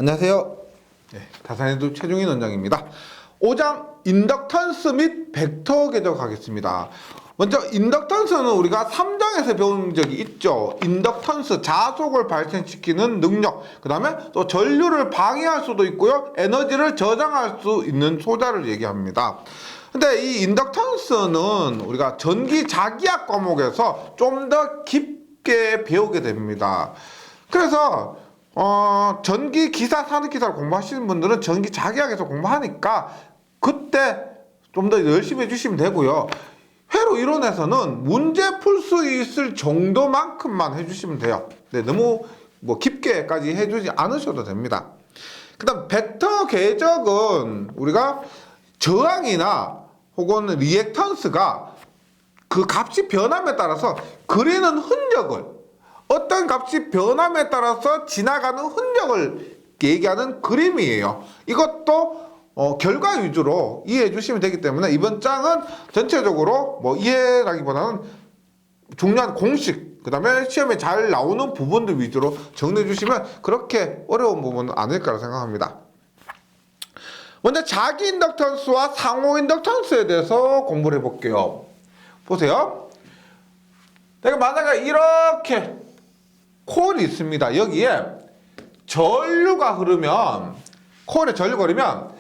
안녕하세요. 다산에도 최종인 원장입니다. 5장 인덕턴스 및 벡터 궤적하겠습니다. 먼저 인덕턴스는 우리가 3장에서 배운 적이 있죠. 인덕턴스, 자속을 발생시키는 능력, 그 다음에 또 전류를 방해할 수도 있고요, 에너지를 저장할 수 있는 소자를 얘기합니다. 근데 이 인덕턴스는 우리가 전기 자기학 과목에서 좀 더 깊게 배우게 됩니다. 그래서 전기 기사, 산업 기사를 공부하시는 분들은 전기 자기학에서 공부하니까 그때 좀 더 열심히 해주시면 되고요. 회로 이론에서는 문제 풀 수 있을 정도만큼만 해주시면 돼요. 네, 너무 깊게까지 해주지 않으셔도 됩니다. 그 다음 벡터 궤적은 우리가 저항이나 혹은 리액턴스가 그 값이 변함에 따라서 그리는 흔적을, 어떤 값이 변함에 따라서 지나가는 흔적을 얘기하는 그림이에요. 이것도 결과 위주로 이해해 주시면 되기 때문에 이번 장은 전체적으로 이해라기보다는 중요한 공식, 그 다음에 시험에 잘 나오는 부분들 위주로 정리해 주시면 그렇게 어려운 부분은 아닐 거라 생각합니다. 먼저 자기 인덕턴스와 상호 인덕턴스에 대해서 공부를 해볼게요. 보세요. 내가 만약에 이렇게 코일이 있습니다. 여기에 전류가 흐르면, 코일에 전류가 흐르면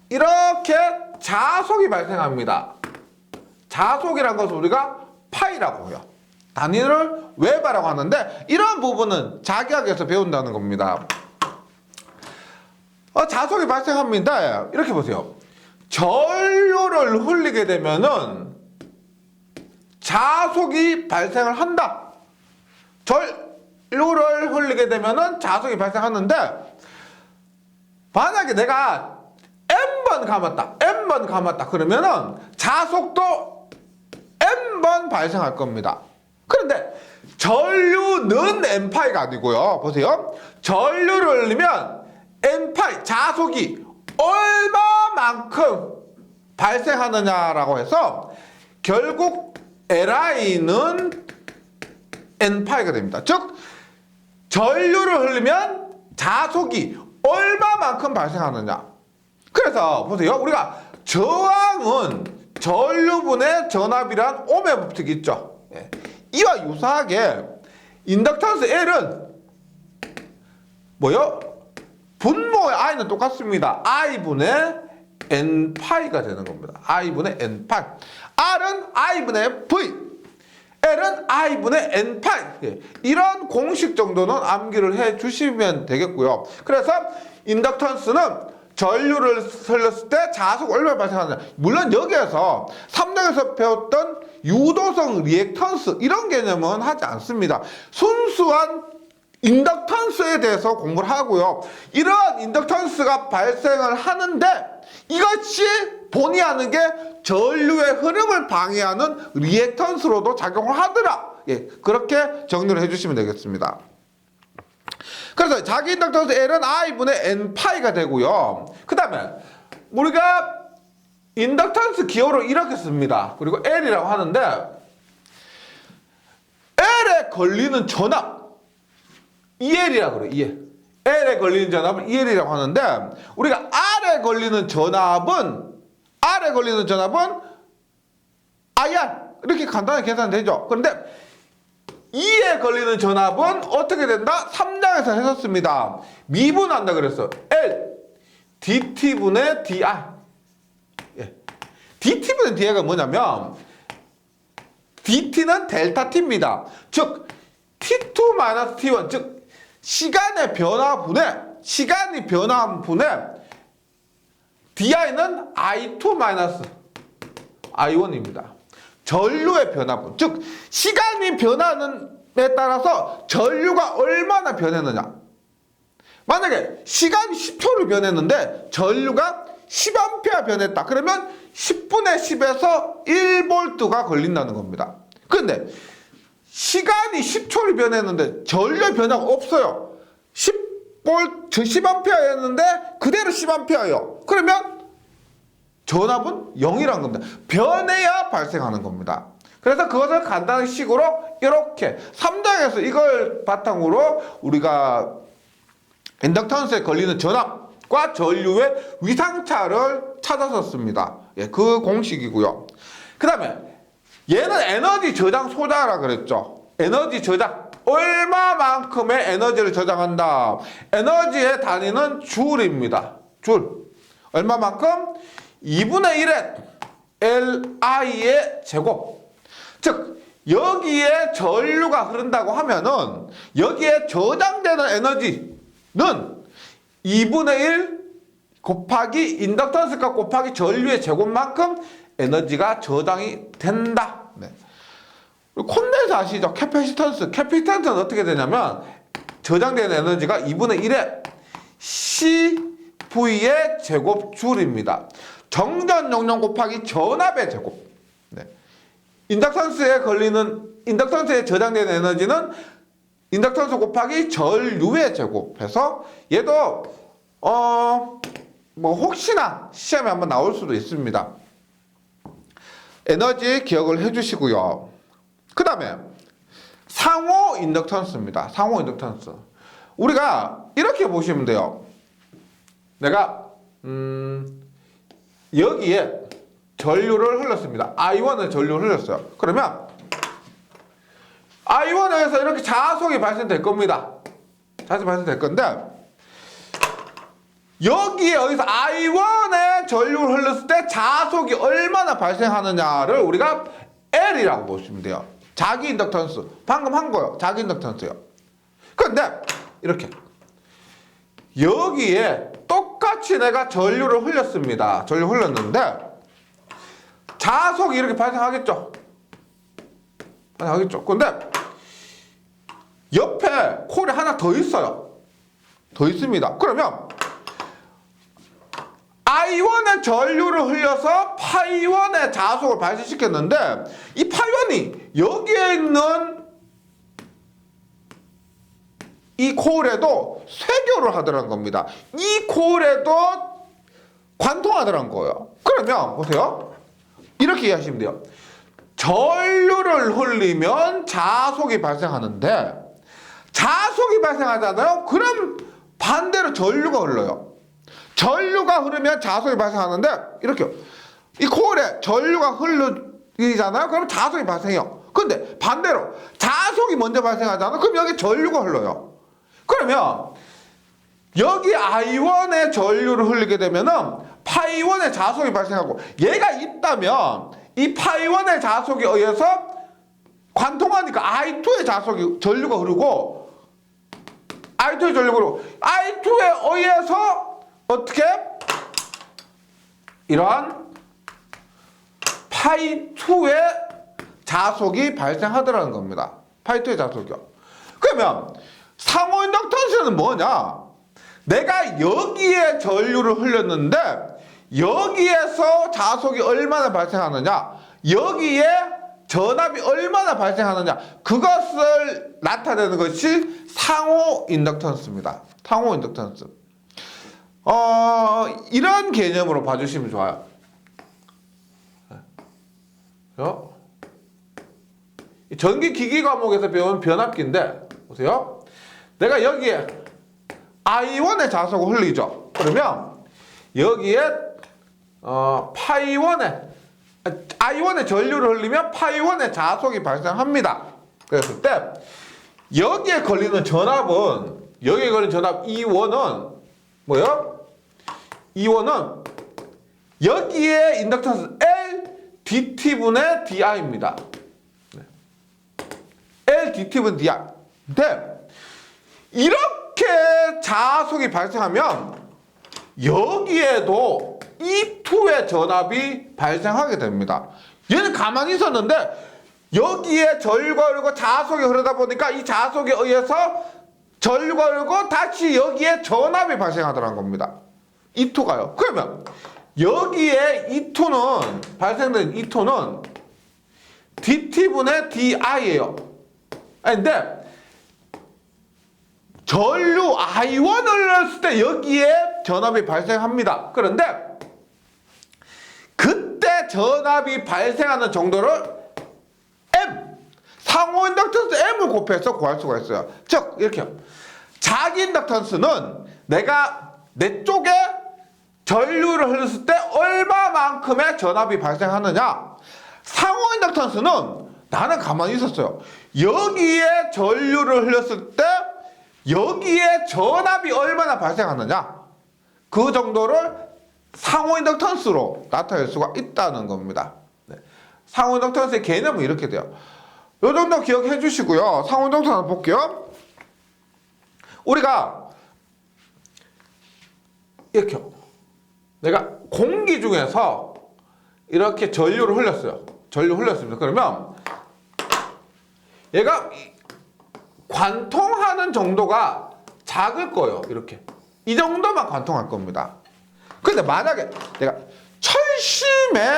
이렇게 자속이 발생합니다. 자속이라는 것을 우리가 파이라고 해요. 단위를 웨바라고 하는데 이런 부분은 자기학에서 배운다는 겁니다. 자속이 발생합니다. 이렇게 보세요. 전류를 흘리게 되면은 자속이 발생을 한다. 전류를 흘리게 되면은 자속이 발생하는데, 만약에 내가 N번 감았다 그러면은 자속도 N번 발생할 겁니다. 그런데 전류는 N파이가 아니고요. 보세요. 전류를 흘리면 N파이, 자속이 얼마만큼 발생하느냐라고 해서 결국 Li는 N파이가 됩니다. 즉 전류를 흘리면 자속이 얼마만큼 발생하느냐. 그래서 보세요. 우리가 저항은 전류분의 전압이란 옴의 법칙이 있죠. 이와 유사하게 인덕턴스 L은 분모의 I는 똑같습니다. I분의 N파이가 되는 겁니다. I분의 N파이. R은 I분의 V, L은 I분의 N파이. 이런 공식 정도는 암기를 해 주시면 되겠고요. 그래서 인덕턴스는 전류를 흘렸을 때 자속 얼마나 발생하느냐. 물론 여기에서 3장에서 배웠던 유도성 리액턴스 이런 개념은 하지 않습니다. 순수한 인덕턴스에 대해서 공부를 하고요. 이러한 인덕턴스가 발생을 하는데 이것이 본의 아니게 전류의 흐름을 방해하는 리액턴스로도 작용을 하더라. 그렇게 정리를 해주시면 되겠습니다. 그래서 자기 인덕턴스 L은 I분의 N파이가 되고요. 그 다음에 우리가 인덕턴스 기호를 이렇게 씁니다. 그리고 L이라고 하는데 L에 걸리는 전압 EL이라고 그래요. EL. L에 걸리는 전압을 EL이라고 하는데 우리가 R에 걸리는 전압은 IR 이렇게 간단하게 계산되죠. 그런데 E에 걸리는 전압은 어떻게 된다? 3장에서 했었습니다. 미분한다 그랬어. L dt분의 dr. dt분의 dr가 뭐냐면 dt는 델타 t입니다. 즉 t2-t1, 즉 시간이 변화분의 di는 i2-i1입니다. 전류의 변화분, 즉 시간이 변하는에 따라서 전류가 얼마나 변했느냐. 만약에 시간이 10초를 변했는데 전류가 10A 변했다. 그러면 10분의 10에서 1V가 걸린다는 겁니다. 그런데 시간이 10초를 변했는데 전류의 변화가 없어요. 10A였는데 그대로 10A예요. 그러면 전압은 0이란 겁니다. 변해야 발생하는 겁니다. 그래서 그것을 간단한 식으로 이렇게 3장에서 이걸 바탕으로 우리가 인덕턴스에 걸리는 전압과 전류의 위상차를 찾았었습니다. 예, 그 공식이고요. 그 다음에 얘는 에너지 저장 소자라 그랬죠. 에너지 저장. 얼마만큼의 에너지를 저장한다. 에너지의 단위는 줄입니다. 줄. 얼마만큼? 2분의 1의 Li의 제곱. 즉 여기에 전류가 흐른다고 하면은 여기에 저장되는 에너지는 2분의 1 곱하기 인덕턴스 값 곱하기 전류의 제곱만큼 에너지가 저장이 된다. 네. 콘덴서 아시죠? 캐패시턴스. 캐패시턴스는 어떻게 되냐면 저장되는 에너지가 2분의 1의 CV의 제곱줄입니다. 정전 용량 곱하기 전압의 제곱. 네. 인덕턴스에 저장되는 에너지는 인덕턴스 곱하기 전류의 제곱해서 얘도 뭐 혹시나 시험에 한번 나올 수도 있습니다. 에너지 기억을 해주시고요. 그 다음에 상호 인덕턴스입니다. 상호 인덕턴스. 우리가 이렇게 보시면 돼요. 내가 여기에 전류를 흘렸습니다. I1에 전류를 흘렸어요. 그러면 I1에서 이렇게 자속이 발생될 겁니다. 자속이 발생될 건데 여기에 여기서 I1에 전류를 흘렸을 때 자속이 얼마나 발생하느냐를 우리가 L이라고 보시면 돼요. 자기 인덕턴스. 방금 한 거요. 자기 인덕턴스요. 그런데 이렇게 여기에 똑같이 내가 전류를 흘렸습니다. 전류 흘렸는데 자속이 이렇게 발생하겠죠. 발생하겠죠. 그런데 옆에 콜이 하나 더 있어요. 더 있습니다. 그러면 I1의 전류를 흘려서 파이1의 자속을 발생시켰는데 이 파이1이 여기에 있는 이 콜에도 쇄교를 하더라는 겁니다. 이 콜에도 관통하더라는 거예요. 그러면 보세요. 이렇게 이해하시면 돼요. 전류를 흘리면 자속이 발생하는데 자속이 발생하잖아요. 그럼 반대로 전류가 흘러요. 전류가 흐르면 자속이 발생하는데 이렇게 이 콜에 전류가 흐르잖아요. 그럼 자속이 발생해요. 근데 반대로 자속이 먼저 발생하잖아요. 그럼 여기 전류가 흘러요. 그러면 여기 I1에 전류를 흘리게 되면은 파이1의 자속이 발생하고 얘가 있다면 이 파이1의 자속에 의해서 관통하니까 I2의 자속이 전류가 흐르고 I2의 전류가 흐르고 I2에 의해서 어떻게? 이러한 파이2의 자속이 발생하더라는 겁니다. 파이2의 자속이요. 그러면 상호 인덕턴스는 뭐냐? 내가 여기에 전류를 흘렸는데 여기에서 자속이 얼마나 발생하느냐? 여기에 전압이 얼마나 발생하느냐? 그것을 나타내는 것이 상호 인덕턴스입니다. 상호 인덕턴스. 이런 개념으로 봐주시면 좋아요. 전기기기 과목에서 배운 변압기인데 보세요. 내가 여기에 I1의 자속을 흘리죠. 그러면 여기에 파이1의 I1의 전류를 흘리면 파이1의 자속이 발생합니다. 그랬을 때 여기에 걸리는 전압은 여기에 걸리는 전압 E1은 뭐요? E1은 여기에 인덕턴스 L dT분의 DI입니다. L dT분의 DI. 근데 이렇게 자속이 발생하면 여기에도 E2의 전압이 발생하게 됩니다. 얘는 가만히 있었는데 여기에 전류가 흐르고 자속이 흐르다 보니까 이 자속에 의해서 전류가 흐르고 다시 여기에 전압이 발생하더라는 겁니다. E2가요. 그러면 여기에 E2는 발생된 E2는 dT분의 DI예요. 근데 전류 I1을 넣었을 때 여기에 전압이 발생합니다. 그런데 그때 전압이 발생하는 정도를 M, 상호 인덕턴스 M을 곱해서 구할 수가 있어요. 즉 이렇게요. 자기 인덕턴스는 내가 내 쪽에 전류를 흘렸을 때 얼마만큼의 전압이 발생하느냐. 상호 인덕턴스는 나는 가만히 있었어요. 여기에 전류를 흘렸을 때 여기에 전압이 얼마나 발생하느냐, 그 정도를 상호 인덕턴스로 나타낼 수가 있다는 겁니다. 네. 상호 인덕턴스의 개념은 이렇게 돼요. 이 정도 기억해 주시고요. 상호 인덕턴스 한번 볼게요. 우리가 이렇게 내가 공기 중에서 이렇게 전류를 흘렸어요. 전류 흘렸습니다. 그러면 얘가 관통하는 정도가 작을 거예요. 이렇게 이 정도만 관통할 겁니다. 근데 만약에 내가 철심에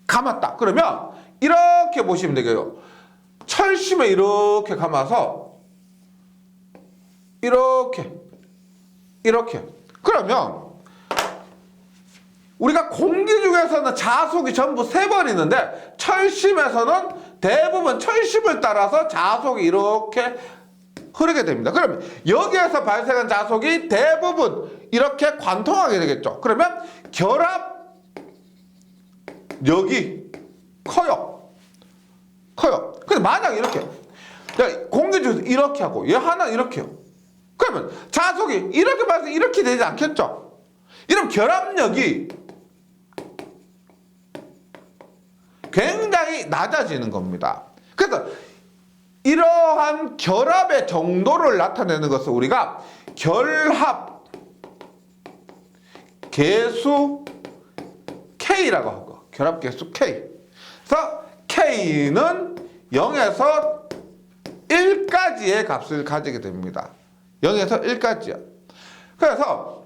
감았다 그러면 이렇게 보시면 되겠요. 철심에 이렇게 감아서 이렇게 그러면 우리가 공기 중에서는 자속이 전부 세버리는데 철심에서는 대부분 철심을 따라서 자속이 이렇게 흐르게 됩니다. 그러면 여기에서 발생한 자속이 대부분 이렇게 관통하게 되겠죠. 그러면 결합력이 커요. 근데 만약 이렇게 공기 중에서 이렇게 하고 얘 하나 이렇게 해요. 그러면 자속이 이렇게 발생 이렇게 되지 않겠죠. 이러면 결합력이 굉장히 낮아지는 겁니다. 그래서 이러한 결합의 정도를 나타내는 것을 우리가 결합 계수 K라고 하고, 결합 계수 K. 그래서 K는 0에서 1까지의 값을 가지게 됩니다. 0에서 1까지요. 그래서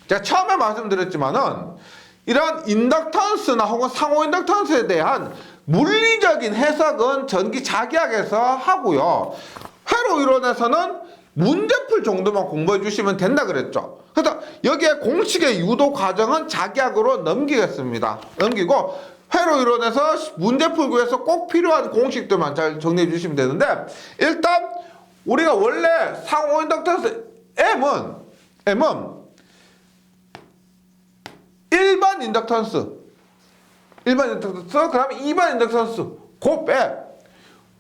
제가 처음에 말씀드렸지만은 이런 인덕턴스나 혹은 상호 인덕턴스에 대한 물리적인 해석은 전기 자기학에서 하고요. 회로 이론에서는 문제풀 정도만 공부해 주시면 된다 그랬죠. 그래서 여기에 공식의 유도 과정은 자기학으로 넘기겠습니다. 넘기고 회로 이론에서 문제풀 구에서 꼭 필요한 공식들만 잘 정리해 주시면 되는데, 일단 우리가 원래 상호 인덕턴스 M은 1번 인덕턴스, 그 다음에 2번 인덕턴스 곱에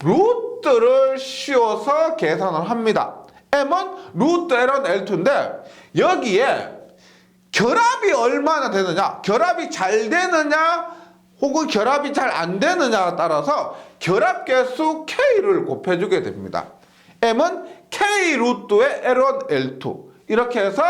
루트를 씌워서 계산을 합니다. M은 루트 L은 L2인데 여기에 결합이 얼마나 되느냐, 결합이 잘 되느냐 혹은 결합이 잘 안 되느냐에 따라서 결합 계수 K를 곱해주게 됩니다. M은 K 루트의 L1, L2 이렇게 해서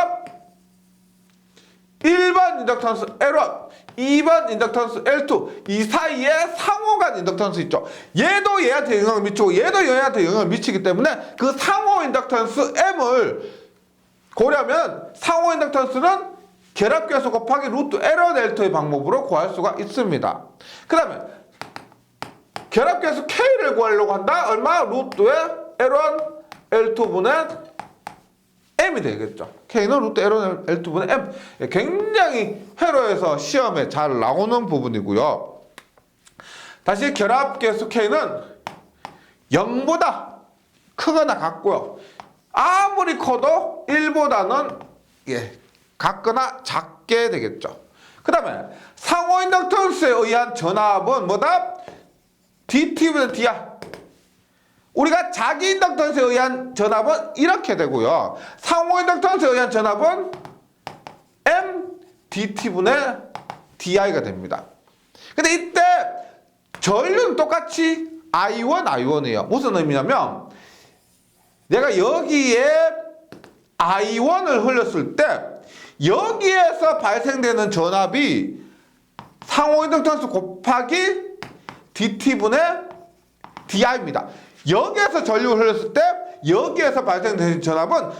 1번 인덕턴스 L1, 2번 인덕턴스 L2 이 사이에 상호간 인덕턴스 있죠. 얘도 얘한테 영향을 미치고 얘도 얘한테 영향을 미치기 때문에 그 상호 인덕턴스 M을 고려하면 상호 인덕턴스는 결합계수 곱하기 루트 L1, L2의 방법으로 구할 수가 있습니다. 그 다음에 결합계수 K를 구하려고 한다. 얼마? 루트의 L1, L2분의 M이 되겠죠. K는 루트 L1, L2분의 M. 굉장히 회로에서 시험에 잘 나오는 부분이고요. 다시 결합계수 K는 0보다 크거나 같고요. 아무리 커도 1보다는 같거나 작게 되겠죠. 그 다음에 상호 인덕턴스에 의한 전압은 뭐다? DT분의 DR. 우리가 자기 인덕턴스에 의한 전압은 이렇게 되고요. 상호 인덕턴스에 의한 전압은 MDT분의 DI가 됩니다. 근데 이때 전류는 똑같이 I1이에요. 무슨 의미냐면 내가 여기에 I1을 흘렸을 때 여기에서 발생되는 전압이 상호 인덕턴스 곱하기 DT분의 DI입니다. 여기에서 전류를 흘렸을 때 여기에서 발생되는 전압은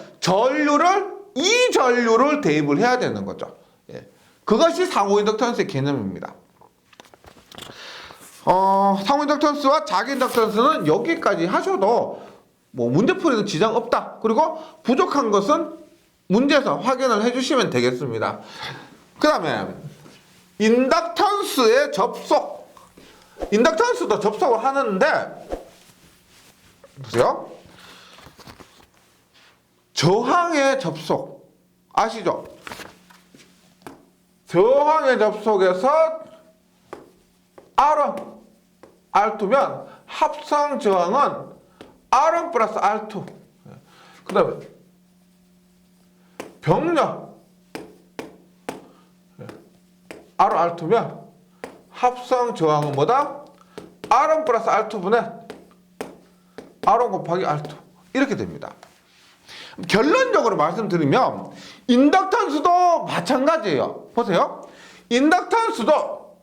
이 전류를 대입을 해야 되는 거죠. 그것이 상호 인덕턴스의 개념입니다. 상호 인덕턴스와 자기 인덕턴스는 여기까지 하셔도 뭐 문제풀이는 지장 없다. 그리고 부족한 것은 문제에서 확인을 해주시면 되겠습니다. 그 다음에 인덕턴스의 접속. 인덕턴스도 접속을 하는데 보세요. 저항의 접속 아시죠? 저항의 접속에서 R1, R2면 합성 저항은 R1 플러스 R2. 그 다음에 병력 R1, R2면 합성 저항은 뭐다? R1 플러스 R2분의 R1 곱하기 R2 이렇게 됩니다. 결론적으로 말씀드리면 인덕턴스도 마찬가지예요. 보세요. 인덕턴스도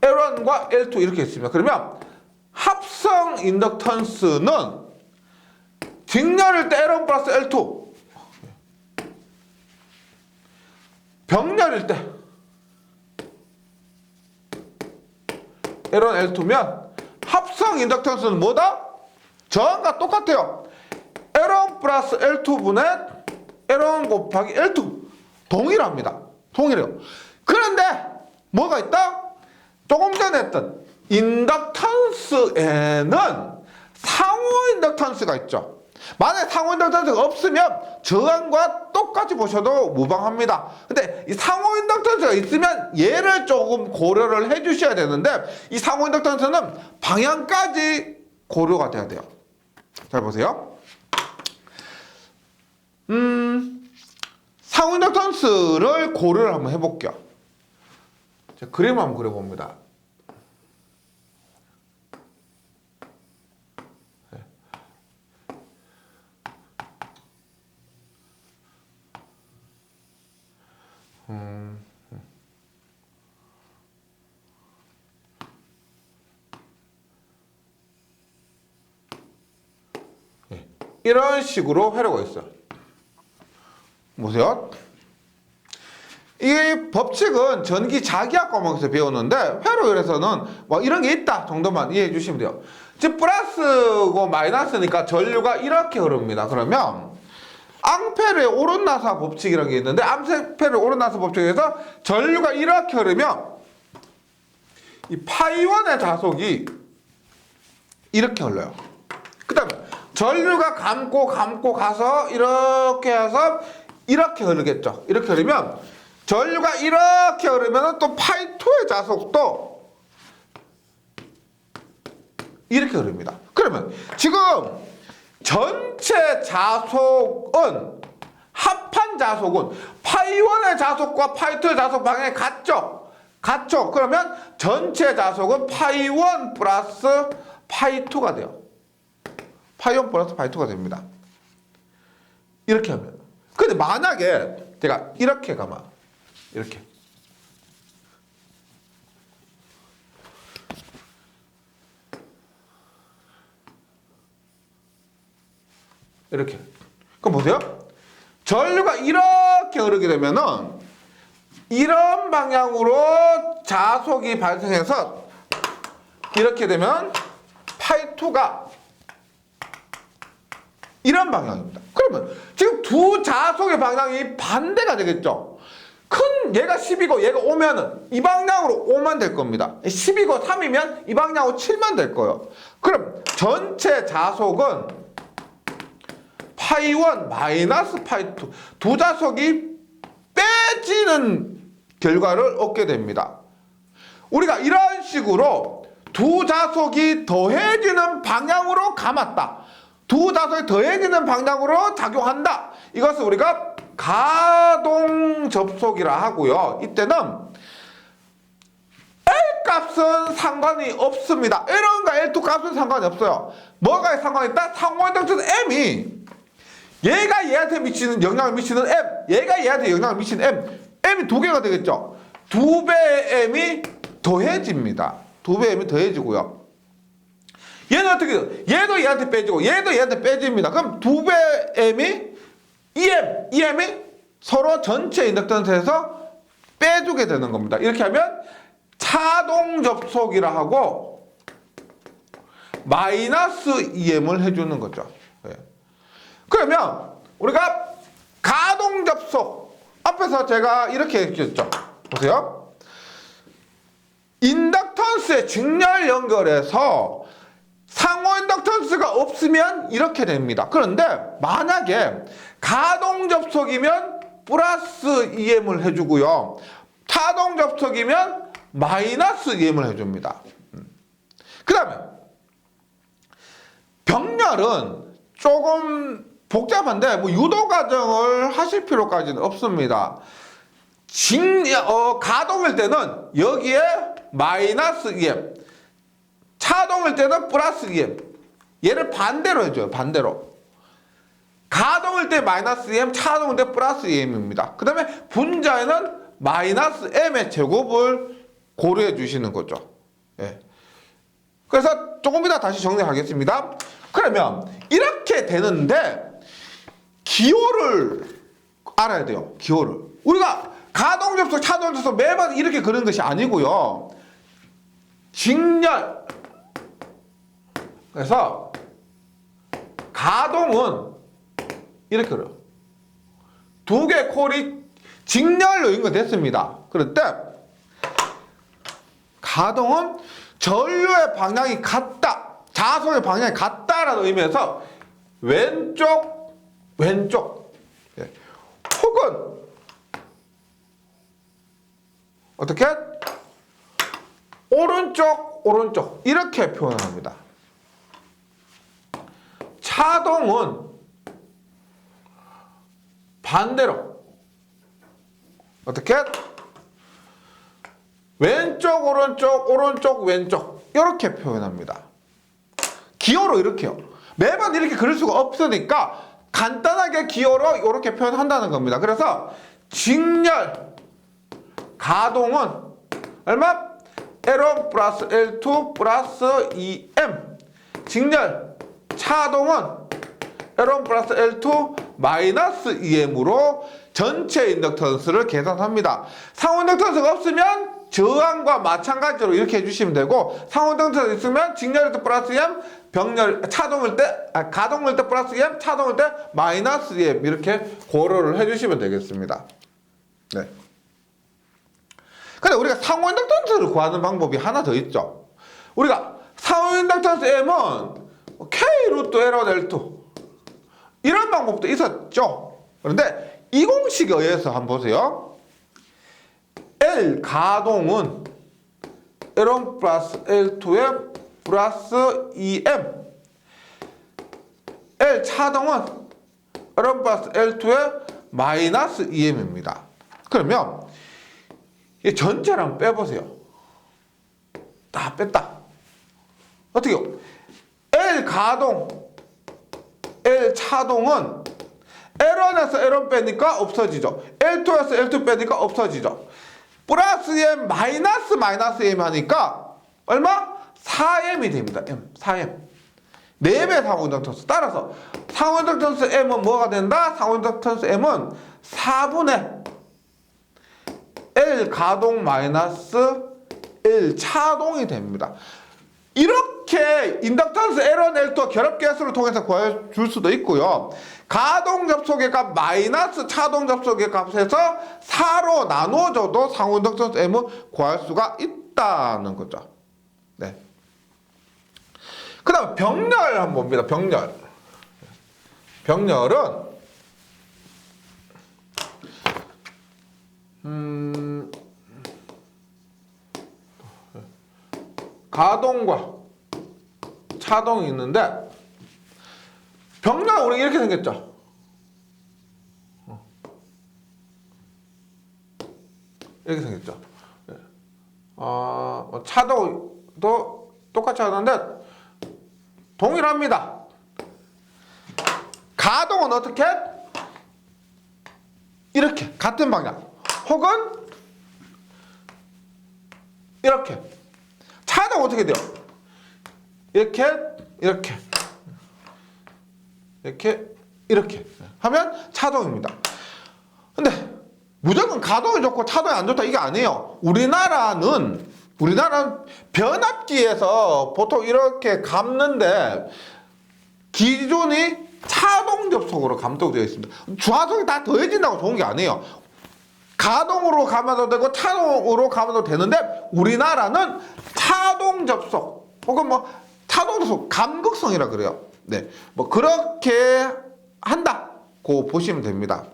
L1과 L2 이렇게 있습니다. 그러면 합성 인덕턴스는 직렬일 때 L1 플러스 L2, 병렬일 때 L1, L2면 합성 인덕턴스는 뭐다? 저항과 똑같아요. L1 플러스 L2분의 L1 곱하기 L2 동일합니다. 동일해요. 그런데 뭐가 있다? 조금 전에 했던 인덕턴스에는 상호 인덕턴스가 있죠. 만약에 상호 인덕턴스가 없으면 저항과 똑같이 보셔도 무방합니다. 근데 이 상호 인덕턴스가 있으면 얘를 조금 고려를 해 주셔야 되는데 이 상호 인덕턴스는 방향까지 고려가 돼야 돼요. 잘 보세요. 상호 인덕턴스를 고려를 한번 해볼게요. 자, 그림 한번 그려봅니다. 이런 식으로 회로가 있어요. 보세요. 이 법칙은 전기 자기학 과목에서 배우는데 회로열에서는 뭐 이런 게 있다 정도만 이해해 주시면 돼요. 즉 플러스고 마이너스니까 전류가 이렇게 흐릅니다. 그러면 앙페르의 오른나사 법칙이라는 게 있는데 앙페르의 오른나사 법칙에서 전류가 이렇게 흐르면 이 파이원의 자속이 이렇게 흘러요. 그 다음에 전류가 감고 가서 이렇게 해서 이렇게 흐르겠죠. 이렇게 흐르면 전류가 이렇게 흐르면 또 파이2의 자속도 이렇게 흐릅니다. 그러면 지금 전체 자속은 합한 자속은 파이1의 자속과 파이2의 자속 방향이 같죠? 같죠? 그러면 전체 자속은 파이1 플러스 파이2가 돼요. 파이1 플러스 파이2가 됩니다. 이렇게 하면. 근데 만약에 제가 이렇게 가면 이렇게 이렇게 그럼 보세요. 전류가 이렇게 흐르게 되면은 이런 방향으로 자속이 발생해서 이렇게 되면 파이2가 이런 방향입니다. 그러면 지금 두 자속의 방향이 반대가 되겠죠. 큰 얘가 10이고 얘가 5면은 이 방향으로 5만 될 겁니다. 10이고 3이면 이 방향으로 7만 될 거예요. 그럼 전체 자속은 파이1 마이너스 파이2 두 자속이 빼지는 결과를 얻게 됩니다. 우리가 이런 식으로 두 자속이 더해지는 방향으로 감았다. 두 자속이 더해지는 방향으로 작용한다. 이것을 우리가 가동 접속이라 하고요. 이때는 L 값은 상관이 없습니다. L1과 L2 값은 상관이 없어요. 뭐가 상관이 있다? 상호 인덕턴스 M이 얘가 얘한테 미치는 영향을 미치는 M, 얘가 얘한테 영향을 미치는 M, M이 두 개가 되겠죠. 두 배의 M이 더해집니다. 두 배의 M이 더해지고요. 얘는 어떻게 돼요? 얘도 얘한테 빼지고 얘도 얘한테 빼집니다. 그럼 두 배의 M이 EM이 서로 전체 인덕턴스에서 빼주게 되는 겁니다. 이렇게 하면 차동 접속이라 하고 마이너스 EM을 해주는 거죠. 네. 그러면 우리가 가동 접속 앞에서 제가 이렇게 해주셨죠. 보세요. 인덕턴스의 직렬 연결해서 상호 인덕턴스 인덕턴스가 없으면 이렇게 됩니다. 그런데 만약에 가동 접속이면 플러스 EM을 해주고요. 타동 접속이면 마이너스 EM을 해줍니다. 그 다음에 병렬은 조금 복잡한데 뭐 유도 과정을 하실 필요까지는 없습니다. 가동일 때는 여기에 마이너스 EM, 차동일 때는 플러스 EM. 얘를 반대로 해줘요. 반대로. 가동일 때 마이너스 EM, 차동일 때 플러스 EM입니다. 그 다음에 분자에는 마이너스 M의 제곱을 고려해 주시는 거죠. 예. 그래서 조금 이따 다시 정리하겠습니다. 그러면 이렇게 되는데 기호를 알아야 돼요. 기호를. 우리가 가동 접속, 차동 접속 매번 이렇게 그리는 것이 아니고요. 직렬. 그래서 가동은 이렇게 그려요. 두 개 콜이 직렬로 연결됐습니다. 그럴 때 가동은 전류의 방향이 같다, 자속의 방향이 같다라는 의미에서 왼쪽, 왼쪽, 혹은 어떻게? 오른쪽, 오른쪽 이렇게 표현합니다. 차동은 반대로 어떻게? 왼쪽, 오른쪽, 오른쪽, 왼쪽 이렇게 표현합니다. 기호로 이렇게요. 매번 이렇게 그릴 수가 없으니까 간단하게 기호로 이렇게 표현한다는 겁니다. 그래서 직렬 가동은 얼마? L1 플러스 L2 플러스 2M. 직렬 차동은 L1 플러스 L2 마이너스 2M으로 전체 인덕턴스를 계산합니다. 상호 인덕턴스가 없으면 저항과 마찬가지로 이렇게 해주시면 되고, 상호 인덕턴스 있으면 직렬일 때 플러스 M, 가동일 때 플러스 M, 차동일 때 마이너스 M 이렇게 고려를 해주시면 되겠습니다. 네. 근데 우리가 상호 인덕턴스를 구하는 방법이 하나 더 있죠. 우리가 상호 인덕턴스 M은 K 루트 L1 L2 이런 방법도 있었죠. 그런데 이 공식에 의해서 한번 보세요. L 가동은 L1 플러스 L2에 플러스 2M, L 차동은 L1 플러스 L2에 마이너스 2M입니다. 그러면 이 전체를 한번 빼보세요. 다 뺐다. 어떻게요? L 가동, L 차동은 L1에서 L1 빼니까 없어지죠. L2에서 L2 빼니까 없어지죠. 플러스 M 마이너스 M 하니까 얼마? 4M이 됩니다. M, 4M. 4배 상호 인덕턴스. 따라서 상호 인덕턴스 M은 뭐가 된다? 상호 인덕턴스 M은 4분의 L 가동 마이너스 L 차동이 됩니다. 이렇게 인덕턴스 L1, L2 결합계수를 통해서 구해줄 수도 있고요. 가동 접속의 값 마이너스 차동 접속의 값에서 4로 나눠줘도 상호 인덕턴스 M을 구할 수가 있다는 거죠. 네. 그 다음 병렬 한번 봅니다. 병렬. 병렬은 가동과 차동이 있는데, 병렬은 우리 이렇게 생겼죠. 이렇게 생겼죠. 차동도 똑같이 하는데 동일합니다. 가동은 어떻게? 이렇게 같은 방향, 혹은 이렇게. 차동은 어떻게 돼요? 이렇게 이렇게 하면 차동입니다. 근데 무조건 가동이 좋고 차동이 안 좋다 이게 아니에요. 우리나라는 변압기에서 보통 이렇게 감는데 기존이 차동 접속으로 감독되어 있습니다. 좌석이 다 더해진다고 좋은 게 아니에요. 가동으로 감아도 되고 차동으로 감아도 되는데 우리나라는 차동 접속 혹은 뭐 차동 접속 소수 감극성이라 그래요. 네, 뭐 그렇게 한다고 보시면 됩니다.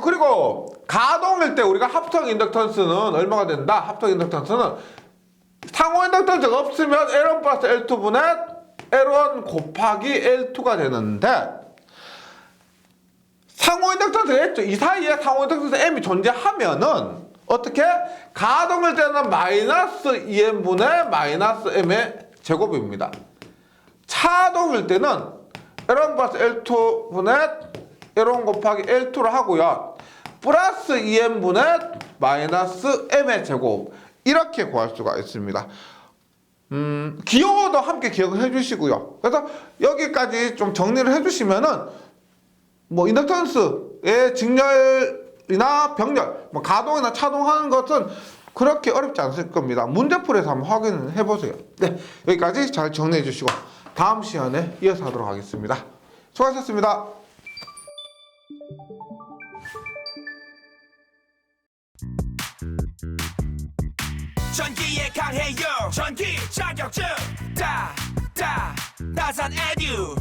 그리고 가동일 때 우리가 합성 인덕턴스는 얼마가 된다? 합성 인덕턴스는 상호 인덕턴스가 없으면 L1 플러스 L2분의 L1 곱하기 L2가 되는데, 상호 인덕턴스가 있죠. 이 사이에 상호 인덕턴스 M이 존재하면은 어떻게? 가동일 때는 마이너스 2M분의 마이너스 M의 제곱입니다. 차동일 때는 L1 플러스 L2분의 L1 곱하기 L2를 하고요. 플러스 2M분의 마이너스 M의 제곱, 이렇게 구할 수가 있습니다. 기호도 함께 기억을 해주시고요. 그래서 여기까지 좀 정리를 해주시면은 뭐 인덕턴스의 직렬이나 병렬, 뭐 가동이나 차동하는 것은 그렇게 어렵지 않을 겁니다. 문제풀이에서 한번 확인해 보세요. 네, 여기까지 잘 정리해 주시고 다음 시간에 이어서 하도록 하겠습니다. 수고하셨습니다. 전기에 강해요. 전기 자격증 따 다산 에듀